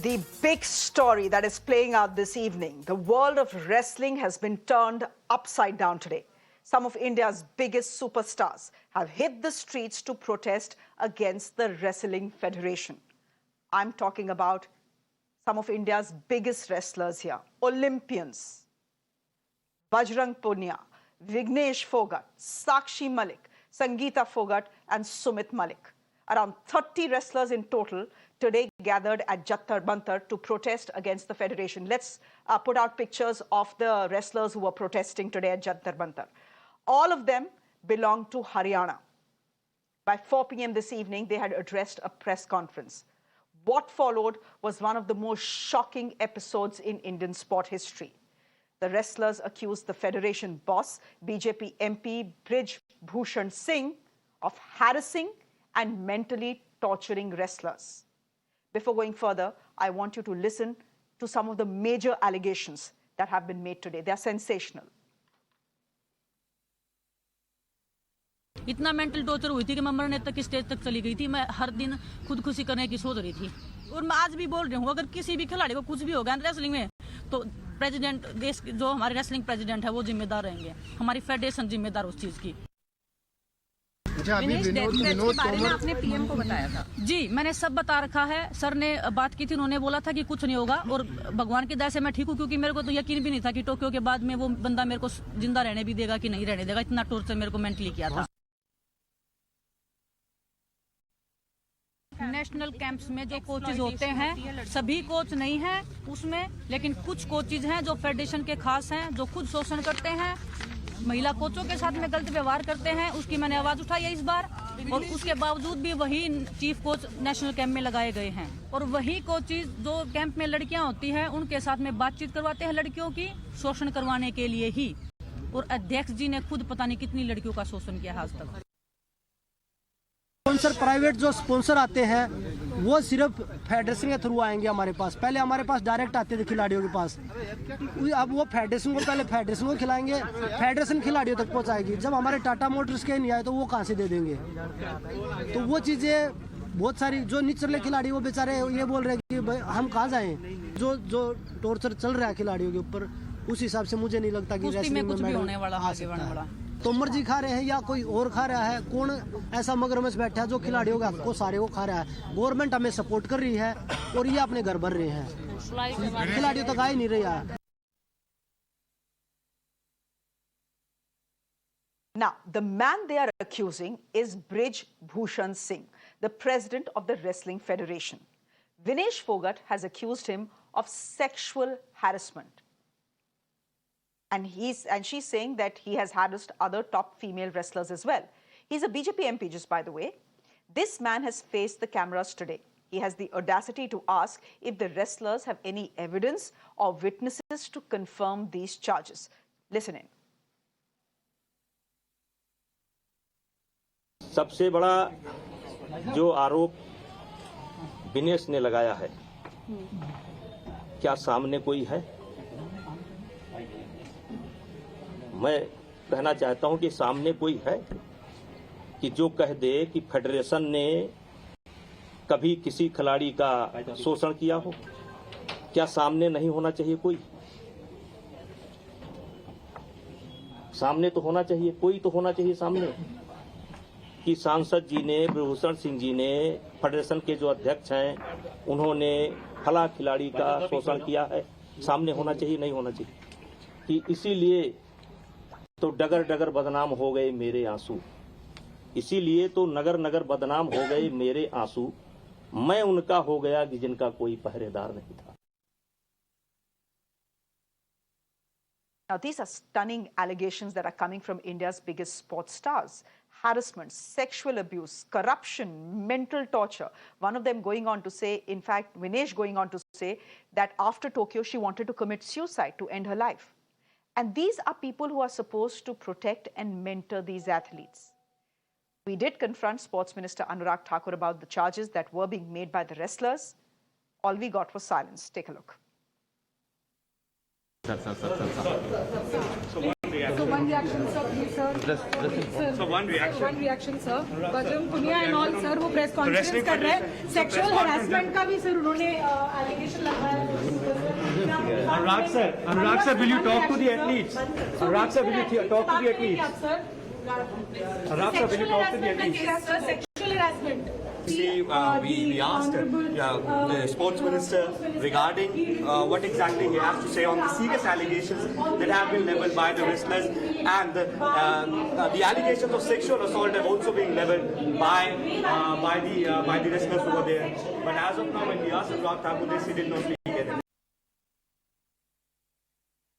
The big story that is playing out this evening, the world of wrestling has been turned upside down today. Some of India's biggest superstars have hit the streets to protest against the Wrestling Federation. I'm talking about some of India's biggest wrestlers here, Olympians. Bajrang Punia, Vignesh Phogat, Sakshi Malik, Sangeeta Phogat and Sumit Malik. Around 30 wrestlers in total today gathered at Jantar Mantar to protest against the federation. Let's put out pictures of the wrestlers who were protesting today at Jantar Mantar. All of them belong to Haryana. By 4 p.m. this evening, they had addressed a press conference. What followed was one of the most shocking episodes in Indian sport history. The wrestlers accused the federation boss, BJP MP Brij Bhushan Singh, of harassing and mentally torturing wrestlers. Before going further, I want you to listen to some of the major allegations that have been made today. They are sensational. इतना mental torture हुई थी कि मैं मरने तक की stage तक चली गई थी। मैं हर दिन खुदकुशी करने की सोच रही थी और मैं आज भी बोल रही हूँ, अगर किसी भी खिलाड़ी को कुछ भी होगा रेसलिंग में तो प्रेसिडेंट देश जो हमारे रेसलिंग प्रेसिडेंट है वो जिम्मेदार रहेंगे, हमारी फेडरेशन जिम्मेदार उस चीज की। विनेश के बारे में आपने पीएम को बताया था? जी, मैंने सब बता रखा है। सर ने बात की थी, उन्होंने बोला था कि कुछ नहीं होगा और भगवान की दया से मैं ठीक हूँ, क्योंकि मेरे को तो यकीन भी नहीं था कि टोक्यो के बाद में वो बंदा मेरे को जिंदा रहने भी देगा कि नहीं रहने देगा। इतना टॉर्चर मेरे को मेंटली किया था। नेशनल कैंप्स में जो कोचेज होते हैं, सभी कोच नहीं हैं उसमें, लेकिन कुछ कोचेज हैं जो फेडरेशन के खास हैं, जो खुद शोषण करते हैं, महिला कोचों के साथ में गलत व्यवहार करते हैं। उसकी मैंने आवाज उठाई है इस बार, और उसके बावजूद भी वही चीफ कोच नेशनल कैंप में लगाए गए हैं। और वही कोचेज जो कैंप में लड़कियां होती हैं उनके साथ में बातचीत करवाते हैं लड़कियों की, शोषण करवाने के लिए ही। और अध्यक्ष जी ने खुद पता नहीं कितनी लड़कियों का शोषण किया है आज तक। स्पॉन्सर, प्राइवेट जो स्पॉन्सर आते हैं वो सिर्फ फेडरेशन के थ्रू आएंगे हमारे पास। पहले हमारे पास डायरेक्ट आते थे खिलाड़ियों के पास, अब वो फेडरेशन को पहले फेडरेशन को खिलाएंगे, फेडरेशन खिलाड़ियों तक पहुंचाएगी। जब हमारे टाटा मोटर्स के नहीं आए तो वो कहां से दे देंगे? तो वो चीजें बहुत सारी, जो निचले खिलाड़ी वो बेचारे ये बोल रहे हैं कि हम कहाँ जाएं। जो टॉर्चर चल रहा है खिलाड़ियों के ऊपर, उस हिसाब से मुझे नहीं लगता कि रेसलिंग में मेडल होने वाला आ सकता है। तोमर जी खा रहे हैं या कोई और खा रहा है? कौन ऐसा मगरमच्छ बैठा है जो खिलाड़ियों के हक को सारे को खा रहा है? गवर्नमेंट हमें सपोर्ट कर रही है और ये अपने घर भर रहे हैं, खिलाड़ियों तक आ ही नहीं रहा है। Now, the man they are accusing is Brij Bhushan Singh, the president of the Wrestling Federation. Vignesh Phogat has accused him of sexual harassment. And she's saying that he has harassed other top female wrestlers as well. He's a BJP MP, just by the way. This man has faced the cameras today. He has the audacity to ask if the wrestlers have any evidence or witnesses to confirm these charges. Listen in. सबसे बड़ा जो आरोप विनेश ने लगाया है, क्या सामने कोई है? मैं कहना चाहता हूं कि सामने कोई है कि जो कह दे कि फेडरेशन ने कभी किसी खिलाड़ी का शोषण किया हो? क्या सामने नहीं होना चाहिए कोई? सामने तो होना चाहिए, कोई तो होना चाहिए सामने कि सांसद जी ने, ब्रजभूषण सिंह जी ने, फेडरेशन के जो अध्यक्ष हैं, उन्होंने फला खिलाड़ी का शोषण किया है। सामने होना चाहिए, नहीं होना चाहिए कि इसीलिए तो डगर डगर बदनाम हो गए मेरे आंसू, इसीलिए तो नगर नगर बदनाम हो गए मेरे आंसू, मैं उनका हो गया कि जिनका कोई पहरेदार नहीं था। Now, these are stunning allegations that are coming from India's biggest sports stars. Harassment, sexual abuse, corruption, mental torture. One of them going on to say, in fact, Vignesh going on to say that after Tokyo, she wanted to commit suicide to end her life. And these are people who are supposed to protect and mentor these athletes. We did confront Sports Minister Anurag Thakur about the charges that were being made by the wrestlers. All we got was silence. Take a look. So one reaction, sir, please, sir. Sir. So one reaction, sir. Bajrang Punia and all, sir, वो press conference कर रहे हैं. Sexual harassment का भी sir उन्होंने allegation लगाया है. Anurag sir, will you talk to the athletes? Anurag sir, will you talk to the athletes? Anurag sir, will you talk to the athletes? Sexual harassment. See, we asked the sports minister regarding what exactly he has to say on the serious allegations that have been leveled by the wrestlers, and the allegations of sexual assault have also been leveled by the wrestlers over there. But as of now, when we asked Anurag Thakur this, he did not speak anything.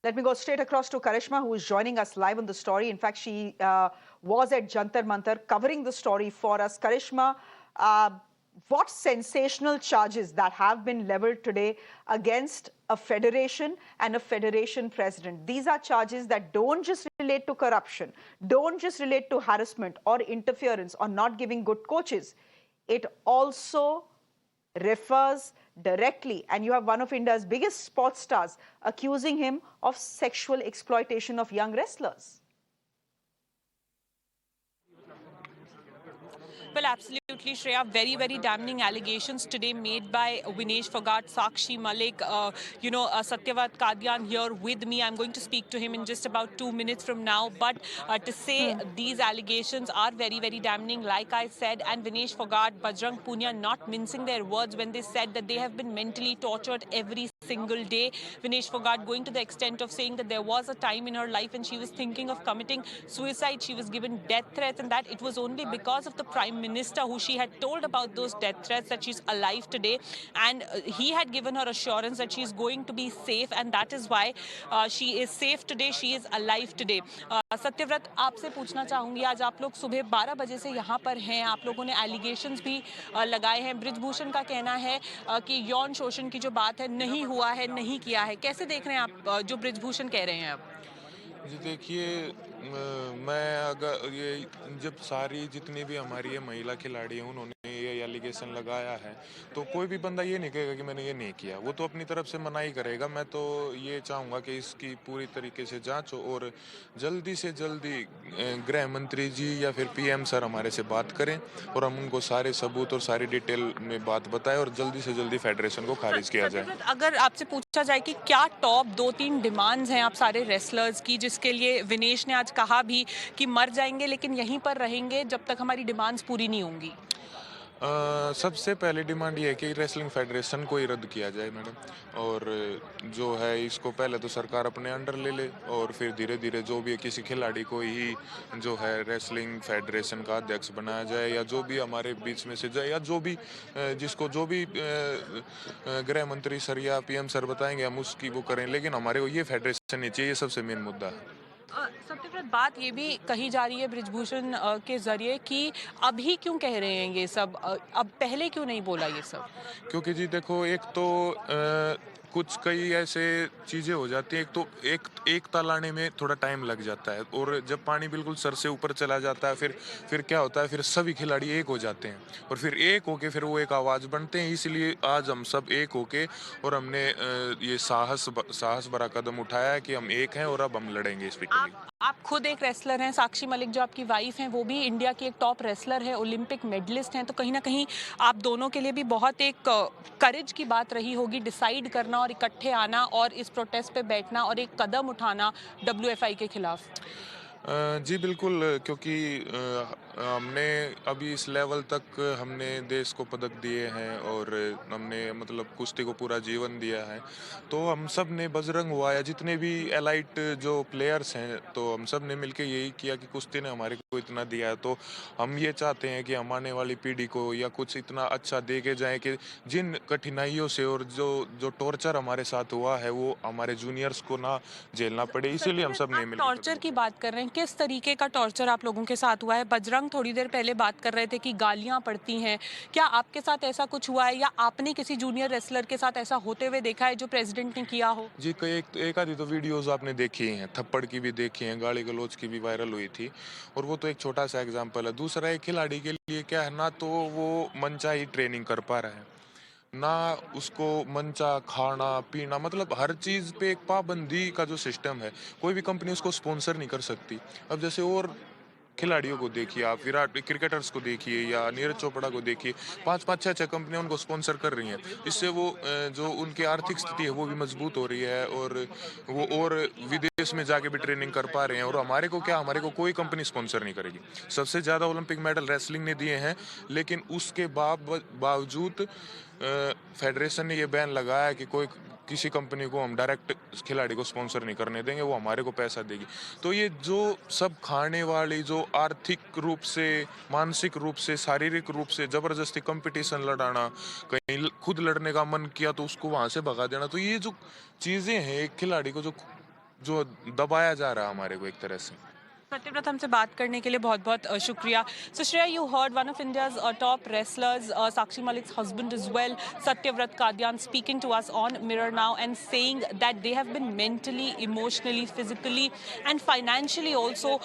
Let me go straight across to Karishma, who is joining us live on the story. In fact, she was at Jantar Mantar covering the story for us. Karishma, what sensational charges that have been leveled today against a federation and a federation president? These are charges that don't just relate to corruption, don't just relate to harassment or interference or not giving good coaches. It also refers directly, and you have one of India's biggest sports stars accusing him of sexual exploitation of young wrestlers. Well, absolutely, Shreya. Very, very damning allegations today made by Vinesh Fogart, Sakshi Malik, Satyavat Kadian here with me. I'm going to speak to him in just about 2 minutes from now. But to say these allegations are very, very damning, like I said, and Vinesh Fogart, Bajrang Punia not mincing their words when they said that they have been mentally tortured every single day. Vinesh Fogart going to the extent of saying that there was a time in her life when she was thinking of committing suicide. She was given death threats, and that it was only because of the Prime Minister who she had told about those death threats that she's alive today, and he had given her assurance that she's going to be safe, and that is why she is safe today, she is alive today. Satyavrat, आपसे पूछना चाहूंगी, आज आप लोग सुबह 12 बजे से यहाँ पर हैं, आप लोगों ने एलिगेशंस भी लगाए हैं. बृजभूषण का कहना है कि यौन शोषण की जो बात है नहीं हुआ है, नहीं किया है. कैसे देख रहे हैं आप जो बृजभूषण कह रहे हैं अब? जी देखिए, मैं अगर ये जब सारी जितनी भी हमारी ये महिला खिलाड़ी हैं उन्होंने ये एलिगेशन लगाया है, तो कोई भी बंदा ये नहीं कहेगा कि मैंने ये नहीं किया. वो तो अपनी तरफ से मनाही करेगा. मैं तो ये चाहूँगा कि इसकी पूरी तरीके से जांच हो और जल्दी से जल्दी गृह मंत्री जी या फिर पीएम सर हमारे से बात करें और हम उनको सारे सबूत और सारी डिटेल में बात बताएं और जल्दी से जल्दी फेडरेशन को खारिज किया जाए. अगर आपसे पूछा जाए कि क्या टॉप 2-3 डिमांड्स हैं आप सारे रेसलर्स की, जिसके लिए विनेश ने आज कहा भी कि मर जाएंगे लेकिन यहीं पर रहेंगे जब तक हमारी डिमांड्स पूरी नहीं होंगी? सबसे पहले डिमांड ये है कि रेसलिंग फेडरेशन को ही रद्द किया जाए मैडम, और जो है इसको पहले तो सरकार अपने अंडर ले ले और फिर धीरे धीरे जो भी है किसी खिलाड़ी को ही जो है रेसलिंग फेडरेशन का अध्यक्ष बनाया जाए, या जो भी हमारे बीच में से जाए, या जो भी जिसको जो भी गृह मंत्री सर या पीएम सर बताएंगे हम उसकी वो करें, लेकिन हमारे को ये फेडरेशन नहीं चाहिए. ये सबसे मेन मुद्दा है. सत्यव्रत, बात ये भी कही जा रही है बृजभूषण के जरिए कि अभी क्यों कह रहे हैं ये सब, अब पहले क्यों नहीं बोला ये सब? क्योंकि जी देखो, एक तो कुछ कई ऐसे चीज़ें हो जाती हैं. एक तो एक तालाने में थोड़ा टाइम लग जाता है, और जब पानी बिल्कुल सर से ऊपर चला जाता है फिर क्या होता है, फिर सभी खिलाड़ी एक हो जाते हैं और फिर एक होके फिर वो एक आवाज़ बनते हैं. इसलिए आज हम सब एक होके और हमने ये साहस भरा कदम उठाया है कि हम एक हैं और अब हम लड़ेंगे इस पे. आप खुद एक रेसलर हैं, साक्षी मलिक जो आपकी वाइफ हैं वो भी इंडिया की एक टॉप रेसलर है, ओलंपिक मेडलिस्ट हैं, तो कहीं ना कहीं आप दोनों के लिए भी बहुत एक करेज की बात रही होगी डिसाइड करना और इकट्ठे आना और इस प्रोटेस्ट पे बैठना और एक कदम उठाना WFI के खिलाफ. जी बिल्कुल, क्योंकि हमने अभी इस लेवल तक हमने देश को पदक दिए हैं और हमने मतलब कुश्ती को पूरा जीवन दिया है, तो हम सब ने बजरंग हुआ या जितने भी एलाइट जो प्लेयर्स हैं, तो हम सब ने मिलके यही किया कि कुश्ती ने हमारे को इतना दिया है, तो हम ये चाहते हैं कि हम आने वाली पीढ़ी को या कुछ इतना अच्छा दे के जाएँ कि जिन कठिनाइयों से और जो टॉर्चर हमारे साथ हुआ है वो हमारे जूनियर्स को ना झेलना पड़े. इसीलिए हम सब ने मिलकर. टॉर्चर की बात कर रहे हैं, किस तरीके का टॉर्चर आप लोगों के साथ हुआ है? बजरंग थोड़ी देर पहले बात कर रहे थे कि गालियां पड़ती हैं, क्या आपके साथ ऐसा कुछ हुआ है या आपने किसी जूनियर रेसलर के साथ ऐसा होते हुए देखा है जो प्रेसिडेंट ने किया हो? जी एक आधी तो वीडियोस आपने देखी हैं, थप्पड़ की भी देखी हैं, गाली गलौज की भी वायरल हुई थी, और वो तो एक छोटा सा एग्जाम्पल है. दूसरा, एक खिलाड़ी के लिए क्या है ना, तो वो मनचाही ट्रेनिंग कर पा रहा है, ना उसको मंचा खाना पीना, मतलब हर चीज़ पे एक पाबंदी का जो सिस्टम है, कोई भी कंपनी उसको स्पॉन्सर नहीं कर सकती। अब जैसे और खिलाड़ियों को देखिए आप, विराट क्रिकेटर्स को देखिए या नीरज चोपड़ा को देखिए, 5-5 6-6 कंपनियां उनको स्पॉन्सर कर रही हैं। इससे वो जो उनकी आर्थिक स्थिति है वो भी मजबूत हो रही है, और वो और विदेश में जाके भी ट्रेनिंग कर पा रहे हैं। और हमारे को क्या, हमारे को कोई कंपनी स्पॉन्सर नहीं करेगी। सबसे ज़्यादा ओलंपिक मेडल रेसलिंग ने दिए हैं, लेकिन उसके बावजूद फेडरेशन ने ये बैन लगाया है कि कोई किसी कंपनी को हम डायरेक्ट खिलाड़ी को स्पॉन्सर नहीं करने देंगे, वो हमारे को पैसा देगी। तो ये जो सब खाने वाली, जो आर्थिक रूप से, मानसिक रूप से, शारीरिक रूप से जबरदस्ती कंपटीशन लड़ाना, कहीं खुद लड़ने का मन किया तो उसको वहां से भगा देना, तो ये जो चीजें हैं एक खिलाड़ी को जो दबाया जा रहा है हमारे को एक तरह से। सत्यव्रत, हमसे बात करने के लिए बहुत बहुत शुक्रिया। So Shreya, you heard one of India's top wrestlers, Sakshi Malik's husband as well, Satyavrat Kadyan, speaking to us on Mirror Now and saying that they have been mentally, emotionally, physically and financially also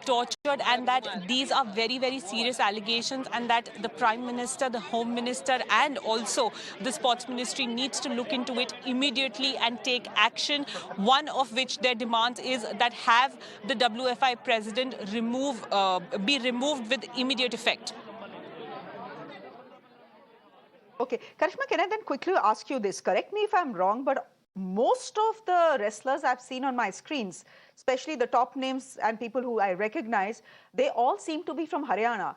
tortured, and that these are very, very serious allegations, and that the Prime Minister, the Home Minister and also the Sports Ministry needs to look into it immediately and take action, one of which their demand is that have the WFI president be removed with immediate effect. Okay, Karishma, can I then quickly ask you this? Correct me if I'm wrong, but most of the wrestlers I've seen on my screens, especially the top names and people who I recognize, they all seem to be from Haryana.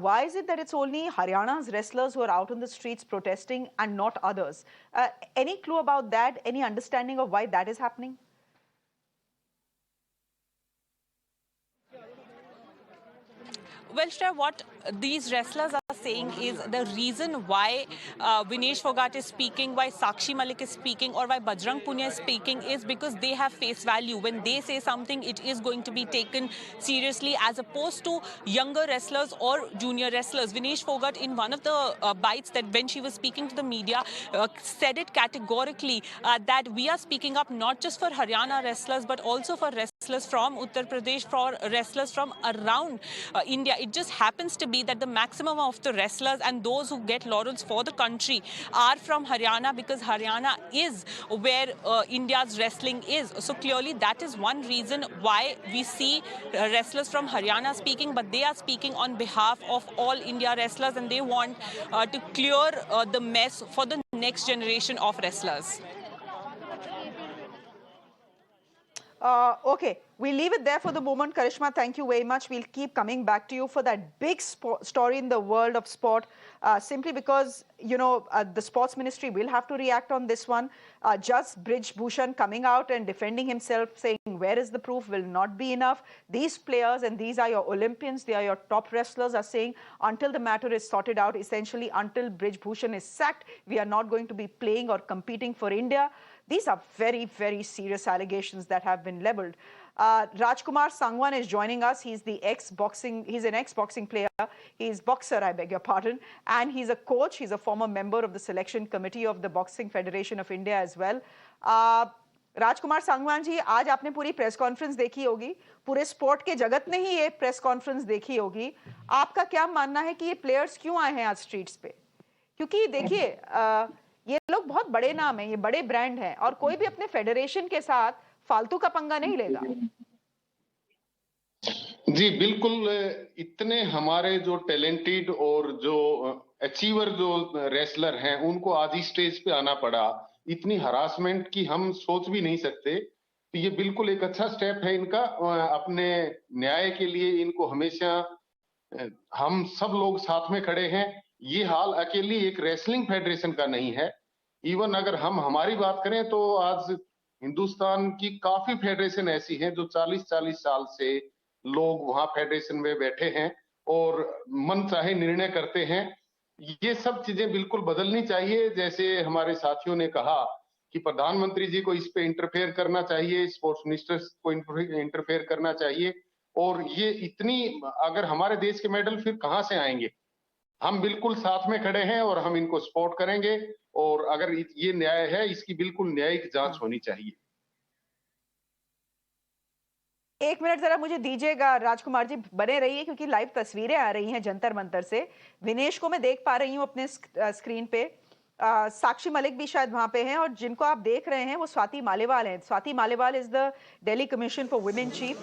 Why is it that it's only Haryana's wrestlers who are out on the streets protesting and not others? Any clue about that? Any understanding of why that is happening? Well, Shreya, what these wrestlers are saying is the reason why Vinesh Phogat is speaking, why Sakshi Malik is speaking, or why Bajrang Punia is speaking is because they have face value. When they say something, it is going to be taken seriously, as opposed to younger wrestlers or junior wrestlers. Vinesh Phogat, in one of the bites that when she was speaking to the media, said it categorically that we are speaking up not just for Haryana wrestlers, but also for wrestlers from Uttar Pradesh, for wrestlers from around India. It just happens to be that the maximum of the wrestlers and those who get laurels for the country are from Haryana, because Haryana is where India's wrestling is. So clearly that is one reason why we see wrestlers from Haryana speaking, but they are speaking on behalf of all India wrestlers, and they want to clear the mess for the next generation of wrestlers. Okay, we'll leave it there for the moment. Karishma, thank you very much. We'll keep coming back to you for that big story in the world of sport, simply because, you know, the sports ministry will have to react on this one. Judge Brij Bhushan coming out and defending himself, saying where is the proof will not be enough. These players, and these are your Olympians, they are your top wrestlers, are saying until the matter is sorted out, essentially until Brij Bhushan is sacked, we are not going to be playing or competing for India. These are very, very serious allegations that have been leveled. Rajkumar Sangwan is joining us. He's an ex-boxing player. He's boxer, I beg your pardon. And he's a coach. He's a former member of the selection committee of the Boxing Federation of India as well. राजकुमार सांगवान जी, आज आपने पूरी press conference देखी होगी, पूरे sport के जगत ने ही ये प्रेस कॉन्फ्रेंस देखी होगी। आपका क्या मानना है कि ये प्लेयर्स क्यों आए हैं आज स्ट्रीट्स पे? क्योंकि देखिए, ये लोग बहुत बड़े नाम हैं, ये बड़े ब्रांड हैं, और कोई भी अपने फेडरेशन के साथ फालतू का पंगा नहीं लेगा। जी बिल्कुल, इतने हमारे जो टैलेंटेड और जो अचीवर जो रेसलर हैं, उनको आज ही स्टेज पे आना पड़ा। इतनी हरासमेंट की हम सोच भी नहीं सकते। तो ये बिल्कुल एक अच्छा स्टेप है इनका, अपने न्याय के लिए इनको हमेशा हम सब लोग साथ में खड़े हैं। ये हाल अकेली एक रेसलिंग फेडरेशन का नहीं है। इवन अगर हम हमारी बात करें तो आज हिंदुस्तान की काफी फेडरेशन ऐसी हैं जो 40-40 साल से लोग वहां फेडरेशन में बैठे हैं और मन चाहे निर्णय करते हैं। ये सब चीजें बिल्कुल बदलनी चाहिए। जैसे हमारे साथियों ने कहा कि प्रधानमंत्री जी को इस पे इंटरफेयर करना चाहिए, स्पोर्ट्स मिनिस्टर को इंटरफेयर करना चाहिए। और ये इतनी, अगर हमारे देश के मेडल फिर कहां से आएंगे? हम बिल्कुल साथ में खड़े हैं और हम इनको सपोर्ट करेंगे। और अगर ये न्याय है, इसकी बिल्कुल न्यायिक जांच होनी चाहिए। एक मिनट जरा मुझे दीजिएगा राजकुमार जी, बने रहिए क्योंकि लाइव तस्वीरें आ रही हैं जंतर मंतर से। विनेश को मैं देख पा रही हूं अपने स्क्रीन पे। साक्षी मलिक भी शायद वहां पे हैं, और जिनको आप देख रहे हैं वो स्वाति मालेवाल हैं. Swati Maliwal is the Delhi Commission for Women Chief.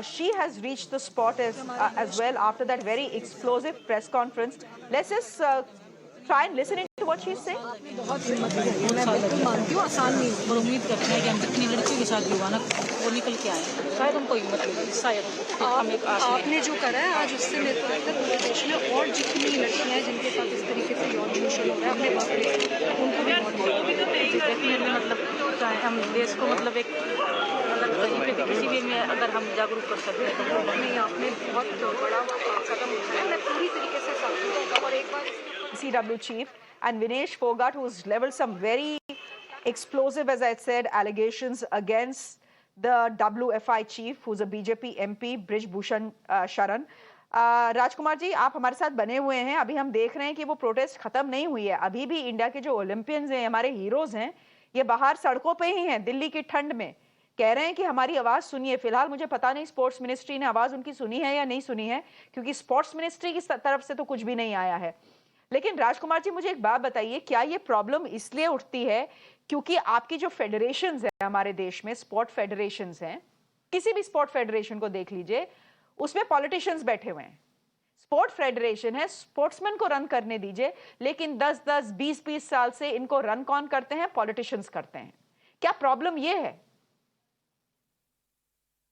She has reached the spot as well after that very explosive press conference. Let's just try and listen into what she's saying. बहुत हिम्मत है, मैं बिल्कुल मानती हूँ, आसान नहीं है, और उम्मीद करते हैं कि हम जितनी लड़कियों के साथ भी हुआ ना वो निकल के आए, शायद हमको हिम्मत मिलेगी, शायद आपने जो करा है आज, उससे मेरे को लगता है पूरे देश में और जितनी लड़कियां हैं जिनके साथ इस तरीके से यौन शोषण हो रहा है अपने बाप उनको भी बहुत मतलब चाहे हम देश को मतलब एक मतलब कहीं पे भी किसी भी में अगर हम जागरूक कर सकते हैं तो नहीं, आपने बहुत बड़ा कदम उठाया, मैं पूरी तरीके से सहमत हूं. और एक बार CW chief, and Vinesh Fogart, who's leveled some very explosive, as I said, allegations against the WFI chief, who's a BJP MP, Brij Bhushan Sharan. Rajkumar ji, आप हमारे साथ बने हुए हैं. अभी हम देख रहे हैं कि वो प्रोटेस्ट खत्म नहीं हुई है. अभी भी इंडिया के जो ओलंपियंस हैं, हमारे हीरोज हैं, ये बाहर सड़कों पे ही हैं, दिल्ली की ठंड में. कह रहे हैं कि हमारी आवाज सुनिए. फिलहाल मुझे पता नहीं स्पोर्ट्स मिनिस्ट्री ने आवाज उनकी सुनी है या नहीं सुनी है, क्योंकि स्पोर्ट्स मिनिस्ट्री की तरफ से तो कुछ भी नहीं आया है. लेकिन राजकुमार जी, मुझे एक बात बताइए, क्या ये प्रॉब्लम इसलिए उठती है क्योंकि आपकी जो फेडरेशंस हैं हमारे देश में, स्पोर्ट फेडरेशंस हैं, किसी भी स्पोर्ट फेडरेशन को देख लीजिए, उसमें पॉलिटिशियंस बैठे हुए हैं. स्पोर्ट फेडरेशन है, स्पोर्ट्समैन को रन करने दीजिए, लेकिन 10-10, 20-20 साल से इनको रन कौन करते हैं? पॉलिटिशियंस करते हैं. क्या प्रॉब्लम ये है?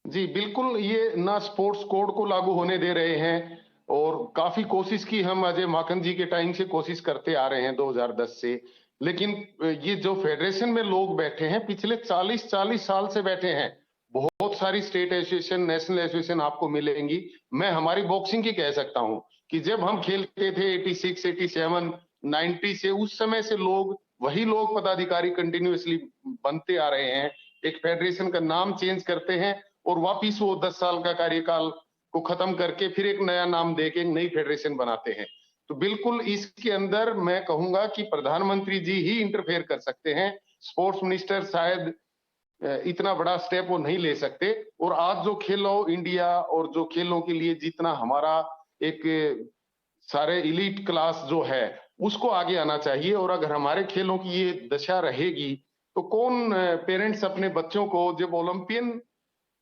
जी बिल्कुल, ये ना स्पोर्ट्स कोड को लागू होने दे रहे हैं, और काफी कोशिश की हम अजय माकन जी के टाइम से कोशिश करते आ रहे हैं 2010 से. लेकिन ये जो फेडरेशन में लोग बैठे हैं पिछले 40 साल से बैठे हैं. बहुत सारी स्टेट एसोसिएशन, नेशनल एसोसिएशन आपको मिलेंगी. मैं हमारी बॉक्सिंग की कह सकता हूं कि जब हम खेलते थे 86, 87, 90 से, उस समय से वही लोग पदाधिकारी कंटिन्यूअसली बनते आ रहे हैं. एक फेडरेशन का नाम चेंज करते हैं और वापिस वो 10 साल का कार्यकाल को खत्म करके फिर एक नया नाम देके एक नई फेडरेशन बनाते हैं. तो बिल्कुल इसके अंदर मैं कहूंगा कि प्रधानमंत्री जी ही इंटरफेयर कर सकते हैं. स्पोर्ट्स मिनिस्टर शायद इतना बड़ा स्टेप वो नहीं ले सकते. और आज जो खेलो इंडिया और जो खेलों के लिए जितना हमारा एक सारे इलीट क्लास जो है उसको आगे आना चाहिए. और अगर हमारे खेलों की ये दशा रहेगी तो कौन पेरेंट्स अपने बच्चों को, जब ओलंपियन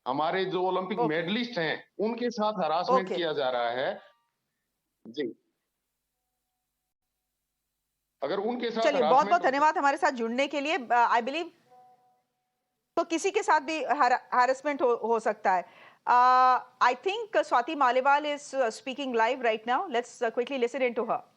हमारे जो ओलंपिक मेडलिस्ट हैं उनके साथ हरासमेंट किया जा रहा है जी, अगर उनके साथ. चलिए, बहुत बहुत धन्यवाद हमारे साथ जुड़ने के लिए. आई बिलीव तो किसी के साथ भी हैरेसमेंट हो सकता है. I think Swati Maliwal is speaking live right now. Let's quickly listen into हर.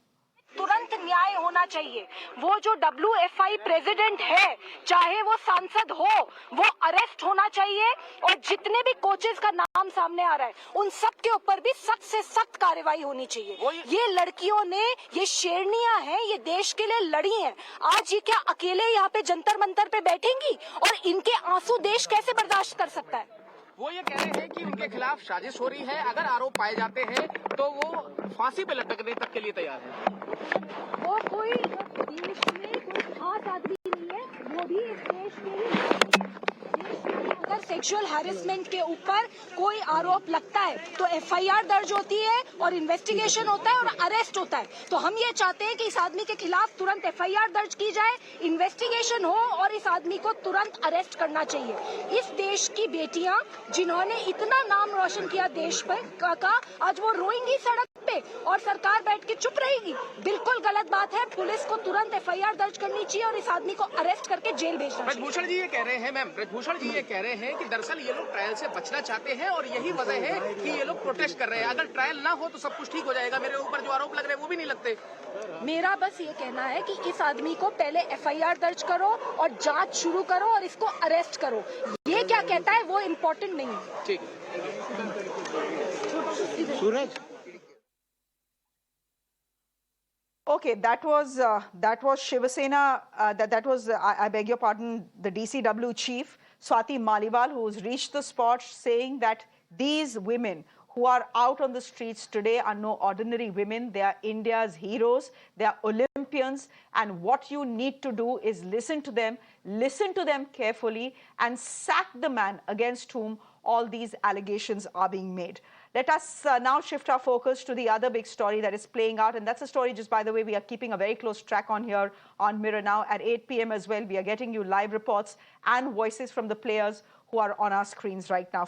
तुरंत न्याय होना चाहिए. वो जो WFI प्रेसिडेंट है, चाहे वो सांसद हो, वो अरेस्ट होना चाहिए. और जितने भी कोचेस का नाम सामने आ रहा है उन सब के ऊपर भी सख्त से सख्त कार्रवाई होनी चाहिए. ये लड़कियों ने, ये शेरनियां हैं, ये देश के लिए लड़ी हैं. आज ये क्या अकेले यहाँ पे जंतर मंतर पे बैठेंगी? और इनके आंसू देश कैसे बर्दाश्त कर सकता है? वो ये कह रहे हैं कि उनके खिलाफ साजिश हो रही है. अगर आरोप पाए जाते हैं तो वो फांसी पे लटकने तक के लिए तैयार है. वो कोई देश में कोई खास आदमी नहीं है, वो भी इस देश के ही. अगर सेक्सुअल हैरेसमेंट के ऊपर कोई आरोप लगता है तो FIR दर्ज होती है और इन्वेस्टिगेशन होता है और अरेस्ट होता है. तो हम ये चाहते हैं कि इस आदमी के खिलाफ तुरंत FIR दर्ज की जाए, इन्वेस्टिगेशन हो और इस आदमी को तुरंत अरेस्ट करना चाहिए. इस देश की बेटियां जिन्होंने इतना नाम रोशन किया देश पर का, आज वो रोएंगी सड़क पे और सरकार बैठ के चुप रहेगी. बिल्कुल गलत बात है. पुलिस को तुरंत FIR दर्ज करनी चाहिए और इस आदमी को अरेस्ट करके जेल भेजना चाहिए. ब्रजभूषण जी ये कह रहे हैं, मैम, ब्रजभूषण जी ये कह रहे हैं कि दरअसल ये लोग ट्रायल से बचना चाहते हैं और यही वजह है कि ये लोग प्रोटेस्ट कर रहे हैं. अगर ट्रायल ना हो तो सब कुछ ठीक हो जाएगा. मेरे ऊपर जो आरोप लग रहे हैं वो भी नहीं लगते. मेरा बस ये कहना है कि इस आदमी को पहले FIR दर्ज करो और जांच शुरू करो और इसको अरेस्ट करो. ये क्या कहता है वो इम्पोर्टेंट नहीं है. ठीक. सूरज. Okay, that was Shiva Sena. That was, I beg your pardon, the DCW chief Swati Maliwal, who's reached the spot, saying that these women who are out on the streets today are no ordinary women. They are India's heroes. They are Olympians. And what you need to do is listen to them carefully, and sack the man against whom all these allegations are being made. Let us now shift our focus to the other big story that is playing out. And that's a story, just by the way, we are keeping a very close track on here on Mirror Now at 8 p.m. as well. We are getting you live reports and voices from the players who are on our screens right now.